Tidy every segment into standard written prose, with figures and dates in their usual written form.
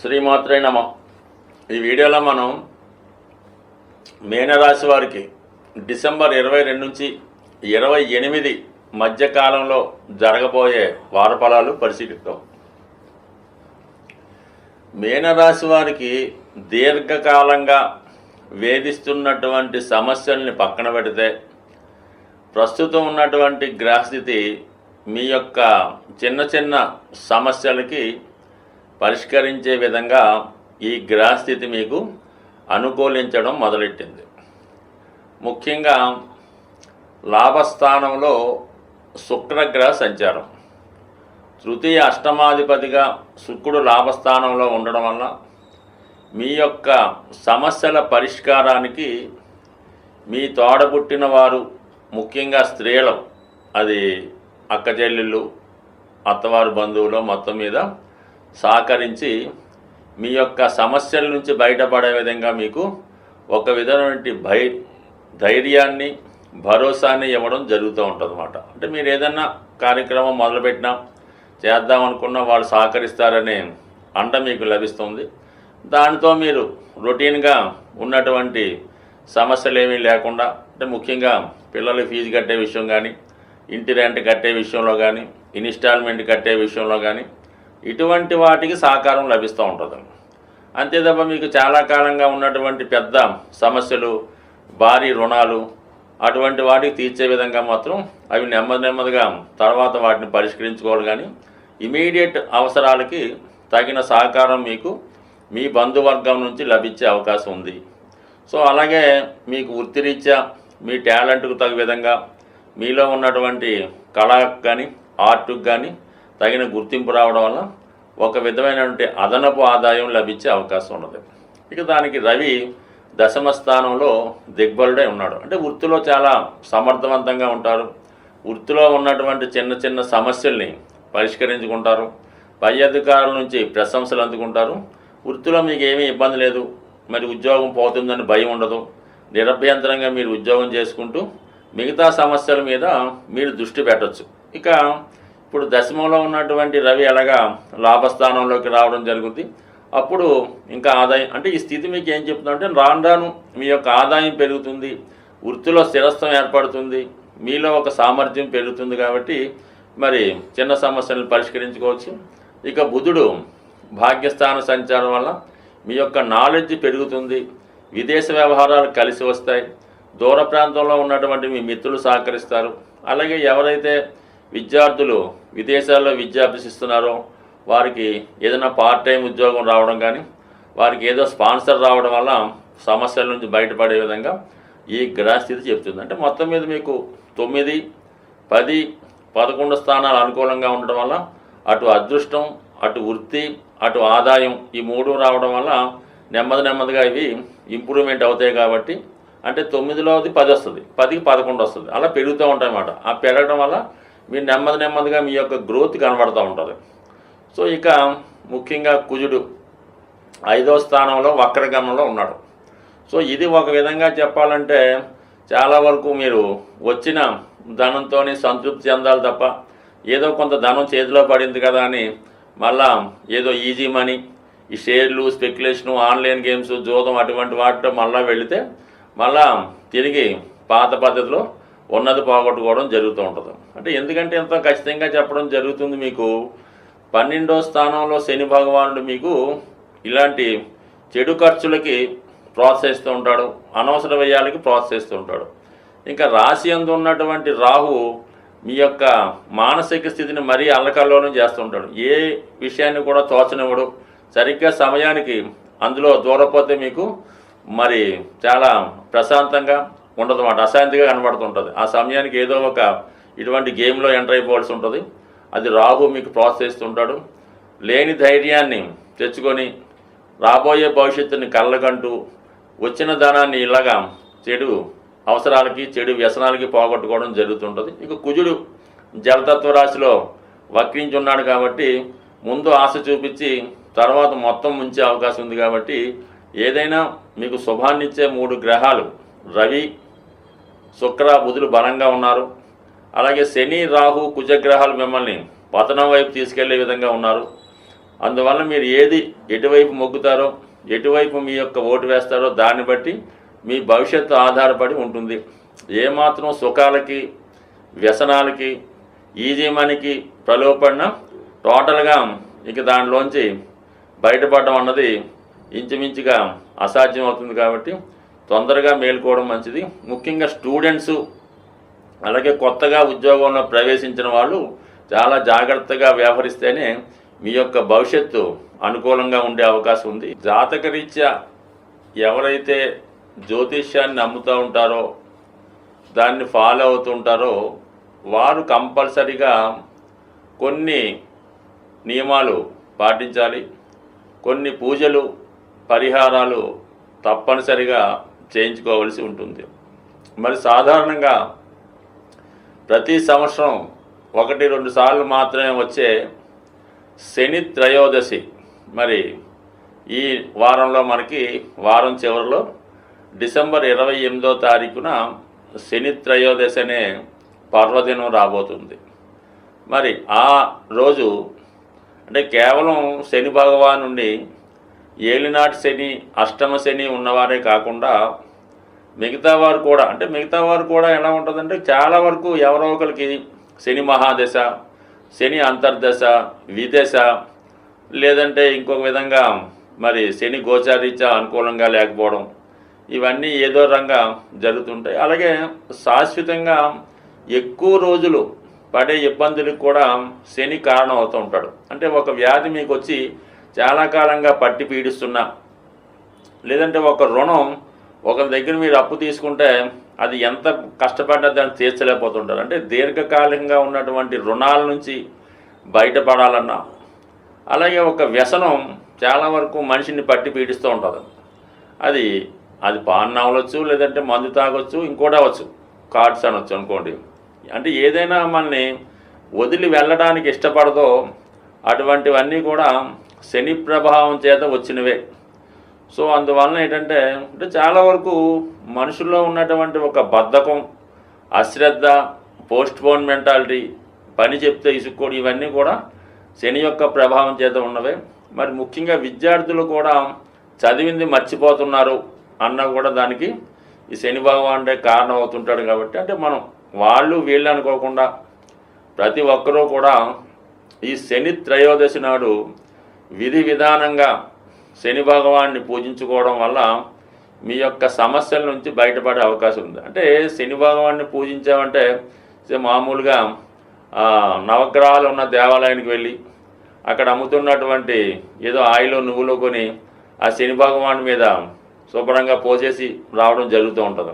శ్రీమాత్రే నమ. ఈ వీడియోలో మనం మీనరాశి వారికి డిసెంబర్ 22 నుంచి 28 మధ్యకాలంలో జరగబోయే వారఫలాలు పరిశీలిద్దాం. మీనరాశి వారికి దీర్ఘకాలంగా వేధిస్తున్నటువంటి సమస్యల్ని పక్కన పెడితే ప్రస్తుతం ఉన్నటువంటి గ్రహస్థితి మీ యొక్క చిన్న చిన్న సమస్యలకి పరిష్కరించే విధంగా ఈ గ్రహస్థితి మీకు అనుకూలించడం మొదలెట్టింది. ముఖ్యంగా లాభస్థానంలో శుక్రగ్రహ సంచారం, తృతీయ అష్టమాధిపతిగా శుక్రుడు లాభస్థానంలో ఉండడం వల్ల మీ యొక్క సమస్యల పరిష్కారానికి మీ తోడబుట్టిన వారు, ముఖ్యంగా స్త్రీలు, అది అక్క చెల్లెళ్ళు, అత్తవారు బంధువులు మొత్తం మీద సహకరించి మీ యొక్క సమస్యల నుంచి బయటపడే విధంగా మీకు ఒక విధమైన ధైర్యాన్ని, భరోసాని ఇవ్వడం జరుగుతూ ఉంటుంది అన్నమాట. అంటే మీరు ఏదన్నా కార్యక్రమం మొదలుపెట్టినా, చేద్దామనుకున్నా వాళ్ళు సహకరిస్తారనే అండ మీకు లభిస్తుంది. దానితో మీరు రొటీన్గా ఉన్నటువంటి సమస్యలు ఏమీ లేకుండా, అంటే ముఖ్యంగా పిల్లలు ఫీజు కట్టే విషయం కానీ, ఇంటి రెంట్ కట్టే విషయంలో కానీ, ఇన్స్టాల్మెంట్ కట్టే విషయంలో కానీ, ఇటువంటి వాటికి సహకారం లభిస్తూ ఉంటుంది. అంతే తప్ప మీకు చాలా కాలంగా ఉన్నటువంటి పెద్ద సమస్యలు, భారీ రుణాలు, అటువంటి వాటికి తీర్చే విధంగా మాత్రం అవి నెమ్మదిగా తర్వాత వాటిని పరిష్కరించుకోవాలి. కానీ ఇమీడియట్ అవసరాలకి తగిన సహకారం మీకు మీ బంధువర్గం నుంచి లభించే అవకాశం ఉంది. సో అలాగే మీకు వృత్తిరీత్యా మీ టాలెంట్కు తగు విధంగా మీలో ఉన్నటువంటి కళకు కానీ, ఆర్ట్కు కానీ తగిన గుర్తింపు రావడం వల్ల ఒక విధమైనటువంటి అదనపు ఆదాయం లభించే అవకాశం ఉన్నది. ఇక దానికి రవి దశమ స్థానంలో దిగ్బలుడై ఉన్నాడు. అంటే వృత్తిలో చాలా సమర్థవంతంగా ఉంటారు. వృత్తిలో ఉన్నటువంటి చిన్న చిన్న సమస్యల్ని పరిష్కరించుకుంటారు. పై అధికారుల నుంచి ప్రశంసలు అందుకుంటారు. వృత్తిలో మీకు ఏమీ ఇబ్బంది లేదు, మరి ఉద్యోగం పోతుందని భయం ఉండదు. నిరభ్యంతరంగా మీరు ఉద్యోగం చేసుకుంటూ మిగతా సమస్యల మీద మీరు దృష్టి పెట్టచ్చు. ఇక ఇప్పుడు దశమంలో ఉన్నటువంటి రవి ఎలాగా లాభస్థానంలోకి రావడం జరుగుతుంది. అప్పుడు ఇంకా ఆదాయం, అంటే ఈ స్థితి మీకు ఏం చెప్తుందంటే రాను మీ యొక్క ఆదాయం పెరుగుతుంది, వృత్తిలో స్థిరత్వం ఏర్పడుతుంది, మీలో ఒక సామర్థ్యం పెరుగుతుంది. కాబట్టి మరి చిన్న సమస్యలను పరిష్కరించుకోవచ్చు. ఇక బుధుడు భాగ్యస్థాన సంచారం వల్ల మీ యొక్క నాలెడ్జ్ పెరుగుతుంది, విదేశ వ్యవహారాలు కలిసి వస్తాయి, దూర ప్రాంతంలో ఉన్నటువంటి మీ మిత్రులు సహకరిస్తారు. అలాగే ఎవరైతే విద్యార్థులు విదేశాల్లో విద్య అభ్యసిస్తున్నారో వారికి ఏదైనా పార్ట్ టైం ఉద్యోగం రావడం కానీ, వారికి ఏదో స్పాన్సర్ రావడం వల్ల సమస్యల నుంచి బయటపడే విధంగా ఈ గ్రహస్థితి చెప్తుంది. అంటే మొత్తం మీద మీకు 9, 10, 11 స్థానాలు అనుకూలంగా ఉండడం వల్ల అటు అదృష్టం, అటు వృత్తి, అటు ఆదాయం ఈ మూడు రావడం వల్ల నెమ్మదిగా ఇవి ఇంప్రూవ్మెంట్ అవుతాయి. కాబట్టి అంటే 9లోది 10 వస్తుంది, 10కి 11 వస్తుంది, అలా పెరుగుతూ ఉంటాయి అన్నమాట. ఆ పెరగడం వల్ల మీరు నెమ్మదిగా మీ యొక్క గ్రోత్ కనబడుతూ ఉంటుంది. సో ఇక ముఖ్యంగా కుజుడు 5వ స్థానంలో వక్రగమనంలో ఉన్నాడు. సో ఇది ఒక విధంగా చెప్పాలంటే చాలా వరకు మీరు వచ్చిన ధనంతో సంతృప్తి చెందాలి తప్ప ఏదో కొంత ధనం చేతిలో పడింది కదా అని మళ్ళా ఏదో ఈజీ మనీ, ఈ షేర్లు, స్పెక్యులేషను, ఆన్లైన్ గేమ్స్, జోదం అటువంటి వాటితో మళ్ళీ వెళితే మళ్ళా తిరిగి పాత పద్ధతిలో ఉన్నది పోగొట్టుకోవడం జరుగుతూ ఉంటుంది. అంటే ఎందుకంటే ఎంతో ఖచ్చితంగా చెప్పడం జరుగుతుంది. మీకు 12వ స్థానంలో శని భగవానుడు మీకు ఇలాంటి చెడు ఖర్చులకి ప్రోత్సహిస్తూ ఉంటాడు, అనవసర వ్యయాలకి ప్రోత్సహిస్తూ ఉంటాడు. ఇంకా రాశి యందు ఉన్నటువంటి రాహు మీ యొక్క మానసిక స్థితిని మరీ అల్లకల్లోనం చేస్తుంటాడు. ఏ విషయాన్ని కూడా తోచనివ్వడు. సరిగ్గా సమయానికి అందులో దూరపోతే మీకు మరి చాలా ప్రశాంతంగా ఉండదు అన్నమాట, అశాంతిగా కనబడుతుంటుంది. ఆ సమయానికి ఏదో ఒక ఇటువంటి గేమ్లో ఎంటర్ అయిపోవాల్సి ఉంటుంది. అది రాహు మీకు ప్రోత్సహిస్తుంటాడు. లేని ధైర్యాన్ని తెచ్చుకొని రాబోయే భవిష్యత్తుని కళ్ళకంటూ వచ్చిన ధనాన్ని ఇలాగా చెడు అవసరాలకి, చెడు వ్యసనాలకి పోగొట్టుకోవడం జరుగుతుంటుంది. ఇక కుజుడు జలతత్వ రాశిలో వక్రించి ఉన్నాడు కాబట్టి ముందు ఆశ చూపించి తర్వాత మొత్తం ముంచే అవకాశం ఉంది. కాబట్టి ఏదైనా మీకు శుభాన్నిచ్చే 3 గ్రహాలు రవి, శుక్ర, బుధులు బలంగా ఉన్నారు. అలాగే శని, రాహు, కుజగ్రహాలు మిమ్మల్ని పతనం వైపు తీసుకెళ్లే విధంగా ఉన్నారు. అందువల్ల మీరు ఎటువైపు మొగ్గుతారో, ఎటువైపు మీ యొక్క ఓటు వేస్తారో దాన్ని బట్టి మీ భవిష్యత్తు ఆధారపడి ఉంటుంది. ఏమాత్రం సుఖాలకి, వ్యసనాలకి, ఈజీ మనీకి ప్రలోభపడినా టోటల్గా ఇక దానిలోంచి బయటపడడం అన్నది ఇంచుమించుగా అసాధ్యం అవుతుంది. కాబట్టి తొందరగా మేలుకోవడం మంచిది. ముఖ్యంగా స్టూడెంట్సు, అలాగే కొత్తగా ఉద్యోగంలో ప్రవేశించిన వాళ్ళు చాలా జాగ్రత్తగా వ్యవహరిస్తేనే మీ యొక్క భవిష్యత్తు అనుకూలంగా ఉండే అవకాశం ఉంది. జాతకరీత్యా ఎవరైతే జ్యోతిష్యాన్ని నమ్ముతూ ఉంటారో, దాన్ని ఫాలో అవుతుంటారో వారు కంపల్సరిగా కొన్ని నియమాలు పాటించాలి. కొన్ని పూజలు, పరిహారాలు తప్పనిసరిగా చేయించుకోవలసి ఉంటుంది. మరి సాధారణంగా ప్రతి సంవత్సరం 1-2 సార్లు మాత్రమే వచ్చే శని త్రయోదశి, మరి ఈ వారంలో మనకి వారం చివరిలో డిసెంబర్ 28వ తారీఖున శని త్రయోదశి అనే పర్వదినం రాబోతుంది. మరి ఆ రోజు అంటే కేవలం శని భగవానుండి ఏలినాటి శని, అష్టమ శని ఉన్నవారే కాకుండా మిగతా వారు కూడా ఎలా ఉంటుందంటే చాలా వరకు ఎవరో ఒకరికి శని మహాదశ, శని అంతర్దశ, విదశ, లేదంటే ఇంకొక విధంగా మరి శని గోచారీత్యా అనుకూలంగా లేకపోవడం, ఇవన్నీ ఏదో రంగా జరుగుతుంటాయి. అలాగే శాశ్వతంగా ఎక్కువ రోజులు పడే ఇబ్బందులకు కూడా శని కారణం అవుతూ ఉంటాడు. అంటే ఒక వ్యాధి మీకు వచ్చి చాలా కాలంగా పట్టి పీడిస్తున్నా, లేదంటే ఒక రుణం ఒకరి దగ్గర మీరు అప్పు తీసుకుంటే అది ఎంత కష్టపడ్డా దాన్ని తీర్చలేకపోతుంటారు. అంటే దీర్ఘకాలికంగా ఉన్నటువంటి రుణాల నుంచి బయటపడాలన్నా, అలాగే ఒక వ్యసనం చాలా వరకు మనిషిని పట్టి పీడిస్తూ ఉంటుంది. అది పాన్ అవ్వచ్చు, లేదంటే మందు తాగొచ్చు, ఇంకోటి అవ్వచ్చు, కార్డ్స్ అనొచ్చు అనుకోండి. అంటే ఏదైనా మనల్ని వదిలి వెళ్ళడానికి ఇష్టపడదో అటువంటివన్నీ కూడా శని ప్రభావం చేత వచ్చినవే. సో అందువలన ఏంటంటే చాలా వరకు మనుషుల్లో ఉన్నటువంటి ఒక బద్ధకం, అశ్రద్ధ, పోస్ట్పోన్ మెంటాలిటీ, పని చెప్తే ఇసుక్కోడి, ఇవన్నీ కూడా శని యొక్క ప్రభావం చేత ఉన్నవే. మరి ముఖ్యంగా విద్యార్థులు కూడా చదివింది మర్చిపోతున్నారు అన్న కూడా దానికి ఈ శని భగవానుడే కారణం అవుతుంటాడు. కాబట్టి అంటే మనం వాళ్ళు వీళ్ళు అనుకోకుండా ప్రతి ఒక్కరూ కూడా ఈ శని త్రయోదశి నాడు విధి విధానంగా శని భగవాన్ని పూజించుకోవడం వల్ల మీ యొక్క సమస్యల నుంచి బయటపడే అవకాశం ఉంది. అంటే శని భగవాన్ని పూజించామంటే మామూలుగా నవగ్రహాలు ఉన్న దేవాలయానికి వెళ్ళి అక్కడ అమ్ముతున్నటువంటి ఏదో ఆయిలో నువ్వులో కొని ఆ శని భగవాన్ మీద శుభ్రంగా పోసేసి రావడం జరుగుతూ ఉంటుంది.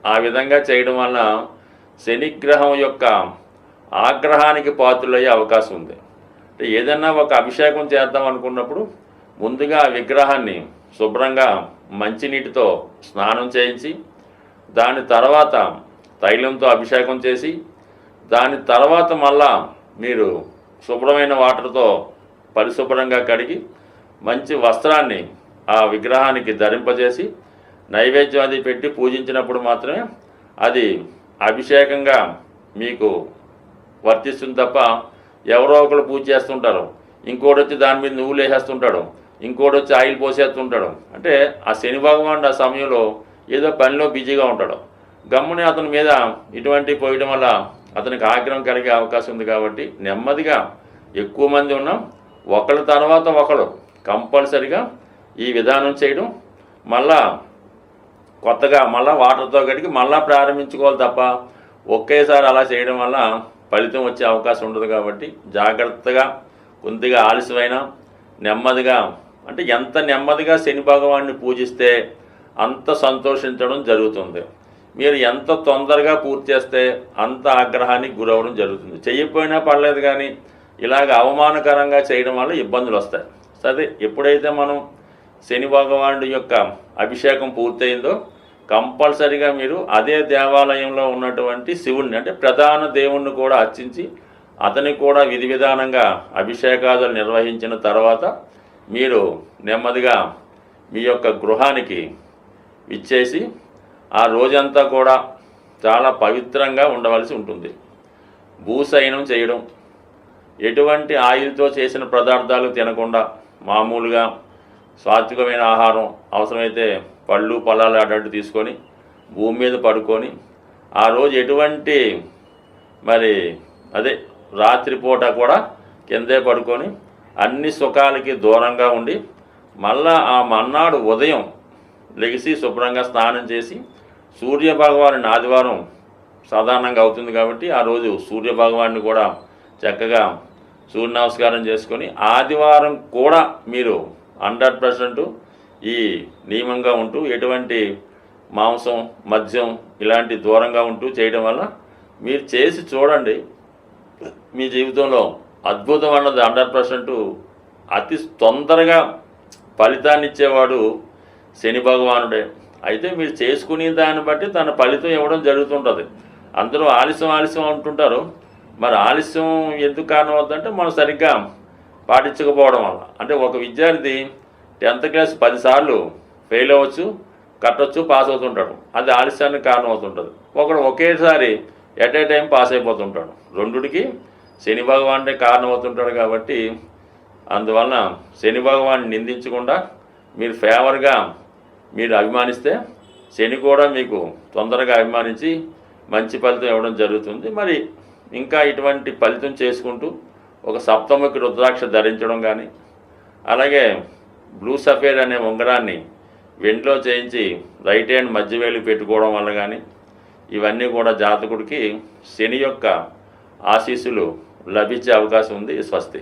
ఆ విధంగా చేయడం వల్ల శనిగ్రహం యొక్క ఆగ్రహానికి పాత్రులయ్యే అవకాశం ఉంది. అంటే ఏదైనా ఒక అభిషేకం చేద్దాం అనుకున్నప్పుడు ముందుగా ఆ విగ్రహాన్ని శుభ్రంగా మంచినీటితో స్నానం చేయించి, దాని తర్వాత తైలంతో అభిషేకం చేసి, దాని తర్వాత మళ్ళా మీరు శుభ్రమైన వాటర్తో పరిశుభ్రంగా కడిగి మంచి వస్త్రాన్ని ఆ విగ్రహానికి ధరింపజేసి నైవేద్యం అది పెట్టి పూజించినప్పుడు మాత్రమే అది అభిషేకంగా మీకు వర్తిస్తుంది. తప్ప ఎవరో ఒకరు పూజ చేస్తుంటారు, ఇంకోటి వచ్చి దాని మీద నువ్వులు వేసేస్తుంటాడు, ఇంకోటి వచ్చి ఆయిల్ పోసేస్తుంటాడు. అంటే ఆ శని భగవానుడు ఆ సమయంలో ఏదో పనిలో బిజీగా ఉంటాడు. గమ్ముని అతని మీద ఇటువంటి పోయడం వల్ల అతనికి ఆగ్రహం కలిగే అవకాశం ఉంది. కాబట్టి నెమ్మదిగా ఎక్కువ మంది ఉన్నాం, ఒకళ్ళ తర్వాత ఒకళ్ళు కంపల్సరిగా ఈ విధానం చేయడం, మళ్ళా కొత్తగా మళ్ళీ వాటర్తో కడిగి మళ్ళీ ప్రారంభించుకోవాలి తప్ప ఒకేసారి అలా చేయడం వల్ల ఫలితం వచ్చే అవకాశం ఉండదు. కాబట్టి జాగ్రత్తగా, కొద్దిగా ఆలస్యమైనా నెమ్మదిగా, అంటే ఎంత నెమ్మదిగా శని భగవాన్ని పూజిస్తే అంత సంతోషించడం జరుగుతుంది. మీరు ఎంత తొందరగా పూర్తి చేస్తే అంత ఆగ్రహానికి గురవడం జరుగుతుంది. చెయ్యకపోయినా పర్లేదు, కానీ ఇలాగ అవమానకరంగా చేయడం వల్ల ఇబ్బందులు వస్తాయి. సరే, ఎప్పుడైతే మనం శని భగవానుడి యొక్క అభిషేకం పూర్తయిందో కంపల్సరిగా మీరు అదే దేవాలయంలో ఉన్నటువంటి శివుణ్ణి, అంటే ప్రధాన దేవుణ్ణి కూడా అర్చించి అతనికి కూడా విధి విధానంగా అభిషేకాదులు నిర్వహించిన తర్వాత మీరు నెమ్మదిగా మీ యొక్క గృహానికి ఇచ్చేసి ఆ రోజంతా కూడా చాలా పవిత్రంగా ఉండవలసి ఉంటుంది. భూశయనం చేయడం, ఎటువంటి ఆయిల్తో చేసిన పదార్థాలు తినకుండా మామూలుగా సాత్వికమైన ఆహారం, అవసరమైతే పళ్ళు పొలాలు అడ్డు తీసుకొని భూమి మీద పడుకొని ఆ రోజు ఎటువంటి మరి అదే రాత్రిపూట కూడా కిందే పడుకొని అన్ని సుఖాలకి దూరంగా ఉండి మళ్ళా ఆ మన్నాడు ఉదయం లెగిసి శుభ్రంగా స్నానం చేసి సూర్య భగవాను ఆదివారం సాధారణంగా అవుతుంది కాబట్టి ఆ రోజు సూర్య భగవాన్ని కూడా చక్కగా సూర్య నమస్కారం చేసుకొని ఆదివారం కూడా మీరు 100% ఈ నియమంగా ఉంటూ ఎటువంటి మాంసం మద్యం ఇలాంటి దూరంగా ఉంటూ చేయడం వల్ల మీరు చేసి చూడండి. మీ జీవితంలో అద్భుతం అన్నది 100% అతి తొందరగా ఫలితాన్ని ఇచ్చేవాడు శని భగవానుడే. అయితే మీరు చేసుకునే దాన్ని బట్టి తన ఫలితం ఇవ్వడం జరుగుతుంటుంది. అందరూ ఆలస్యం అంటుంటారు. మరి ఆలస్యం ఎందుకు కారణం అవుతుందంటే మనం సరిగ్గా పాటించకపోవడం వల్ల. అంటే ఒక విద్యార్థి 10th క్లాస్ 10 సార్లు ఫెయిల్ అవ్వచ్చు, కట్టొచ్చు, పాస్ అవుతుంటాడు. అది ఆలస్యానికి కారణం అవుతుంటుంది. ఒకడు ఒకేసారి ఎట్ ఏ టైం పాస్ అయిపోతుంటాడు. రెండుకి శని భగవానుడే కారణం అవుతుంటాడు. కాబట్టి అందువలన శని భగవాన్ని నిందించకుండా మీరు ఫేవర్గా మీరు అభిమానిస్తే శని కూడా మీకు తొందరగా అభిమానించి మంచి ఫలితం ఇవ్వడం జరుగుతుంది. మరి ఇంకా ఇటువంటి ఫలితం చేసుకుంటూ ఒక సప్తముఖి రుద్రాక్ష ధరించడం కానీ, అలాగే బ్లూ సఫేర్ అనే ఉంగరాన్ని వెండిలో చేయించి రైట్ హ్యాండ్ మధ్య వేలు పెట్టుకోవడం వల్ల కానీ ఇవన్నీ కూడా జాతకుడికి శని యొక్క ఆశీస్సులు లభించే అవకాశం ఉంది. స్వస్తి.